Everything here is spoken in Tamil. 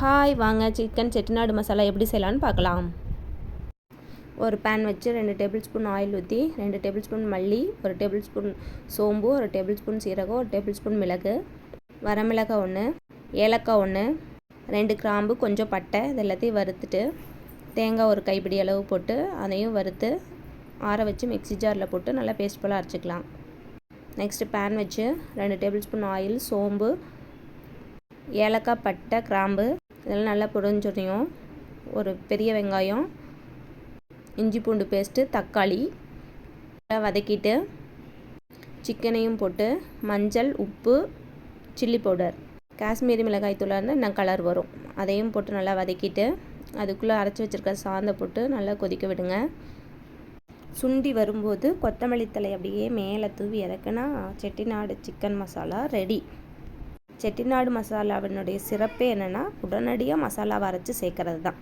ஹாய், வாங்க சிக்கன் செட்டிநாடு மசாலா எப்படி செய்யலான்னு பார்க்கலாம். ஒரு பேன் வச்சு 2 டேபிள் ஸ்பூன் ஆயில் ஊற்றி 2 டேபிள் ஸ்பூன் மல்லி, 1 டேபிள் ஸ்பூன் சோம்பு, 1 டேபிள் ஸ்பூன் சீரகம், 1 டேபிள் ஸ்பூன் மிளகு, வரமிளகாய் 1, ஏலக்காய் 1, 2 கிராம்பு, கொஞ்சம் பட்டை, இது எல்லாத்தையும் வறுத்துட்டு தேங்காய் ஒரு கைப்பிடி அளவு போட்டு அதையும் வறுத்து ஆற வச்சு மிக்ஸி ஜாரில் போட்டு நல்லா பேஸ்ட் போல் அரைச்சிக்கலாம். நெக்ஸ்ட்டு பேன் வச்சு 2 டேபிள் ஸ்பூன் ஆயில், சோம்பு, ஏலக்காய், பட்டை, கிராம்பு இதெல்லாம் நல்லா பொரிஞ்சோடையும் ஒரு பெரிய வெங்காயம், இஞ்சி பூண்டு பேஸ்ட்டு, தக்காளி வதக்கிட்டு சிக்கனையும் போட்டு மஞ்சள், உப்பு, சில்லி பவுடர், காஷ்மீரி மிளகாய் தூளாக இருந்தால் இன்னும் கலர் வரும், அதையும் போட்டு நல்லா வதக்கிட்டு அதுக்குள்ளே அரைச்சி வச்சுருக்க சாந்தை போட்டு நல்லா கொதிக்க விடுங்க. சுண்டி வரும்போது கொத்தமல்லி தழை அப்படியே மேலே தூவி இறக்குனா செட்டிநாடு சிக்கன் மசாலா ரெடி. செட்டிநாடு மசாலாவினுடைய சிறப்பே என்னென்னா உடனடியாக மசாலாவை அரைச்சி சேர்க்கறது தான்.